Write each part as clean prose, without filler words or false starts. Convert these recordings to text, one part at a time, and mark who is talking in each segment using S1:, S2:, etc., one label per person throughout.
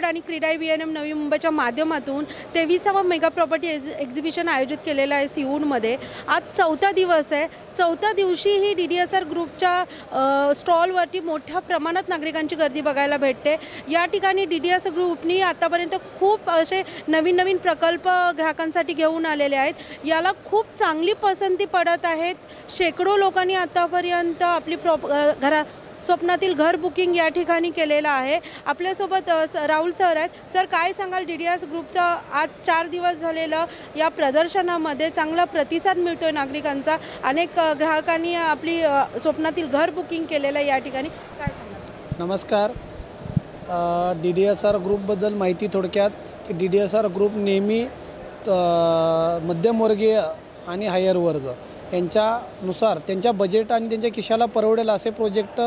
S1: आणि क्रीडा व्हीएनएम नवी मुंबईच्या माध्यमातून 23वा मेगा प्रॉपर्टी एक्झिबिशन आयोजित केलेलं आहे सिऊलमध्ये। आज चौथा दिवस आहे। चौथ्या दिवशी ही DDSR ग्रुपच्या स्टॉलवरती मोठ्या प्रमाणात नागरिकांची गर्दी बघायला भेटते। या ठिकाणी DDSR ग्रुपनी आतापर्यंत खूप असे नवीन प्रकल्प ग्राहकांसाठी घेऊन आलेले आहेत। याला खूप चांगली पसंती पडत आहेत। शेकडो लोकांनी आतापर्यंत आपली स्वप्नातील घर बुकिंग या ठिकाणी केलेलं आहे। आपल्यासोबत राहुल सर आहेत। सर, काय सांगाल, DDSR ग्रुपचा आज 4 दिवस झालेलं या प्रदर्शनामध्ये चांगला प्रतिसाद मिळतोय नागरिकांचा। अनेक ग्राहकांनी आपली स्वप्नातील घर बुकिंग केलेलं आहे या ठिकाणी, काय सांगाल?
S2: नमस्कार। DDSR ग्रुपबद्दल माहिती थोडक्यात की DDSR ग्रुप नेहमी मध्यमवर्गीय आणि हायर वर्ग यांच्यानुसार त्यांच्या बजेट आणि त्यांच्या खिशाला परवडेल असे प्रोजेक्ट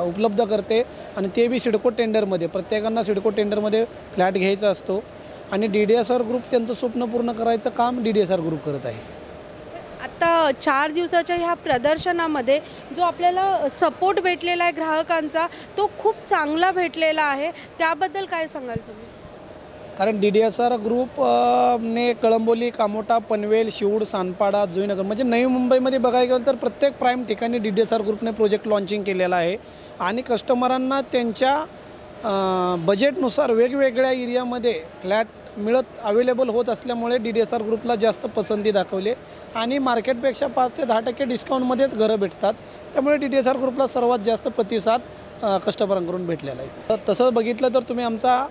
S2: उपलब्ध करते आणि ते बी सिडको टेंडरमध्ये। प्रत्येकांना सिडको टेंडरमध्ये फ्लॅट घ्यायचा असतो आणि DDSR ग्रुप त्यांचं स्वप्न पूर्ण करायचं काम DDSR ग्रुप करत आहे।
S1: आता 4 दिवसाच्या ह्या प्रदर्शनामध्ये जो आपल्याला सपोर्ट भेटलेला आहे ग्राहकांचा, तो खूप चांगला भेटलेला आहे। त्याबद्दल काय सांगाल तुम्ही?
S2: कारण DDSR ग्रुप ने कळंबोली, कामोठा, पनवेल, शिऊड, सानपाडा, जुईनगर म्हणजे नवी मुंबईमध्ये बघायला गेलं तर प्रत्येक प्राईम ठिकाणी DDSR ग्रुपने प्रोजेक्ट लॉन्चिंग केलेला आहे आणि कस्टमरांना त्यांच्या बजेटनुसार वेगवेगळ्या एरियामध्ये फ्लॅट अवेलेबल होत असल्यामुळे DDSR ग्रुपला जास्त पसंती दाखवली आणि मार्केटपेक्षा 5 ते 10% डिस्काउंटमध्येच घरं भेटतात। त्यामुळे DDSR ग्रुपला सर्वात जास्त प्रतिसाद कस्टमरांकडून भेटलेला आहे। तसं बघितलं तर तुम्ही आमचा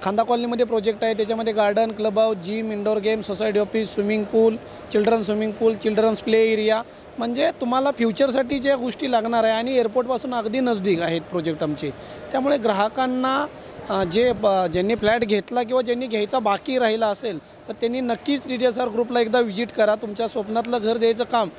S2: खांदा कॉलनीमध्ये प्रोजेक्ट आहे, त्याच्यामध्ये garden, club house, gym, indoor game, society office, swimming pool, swimming pool, children's play area, म्हणजे तुम्हाला फ्युचरसाठी ज्या गोष्टी लागणार आहे आणि एअरपोर्टपासून अगदी नजदीक आहेत प्रोजेक्ट आमचे। त्यामुळे ग्राहकांना ज्यांनी फ्लॅट घेतला किंवा ज्यांनी घ्यायचा बाकी राहिला असेल तर त्यांनी नक्कीच DDSR ग्रुपला एकदा व्हिजिट करा। तुमच्या स्वप्नातलं घर द्यायचं काम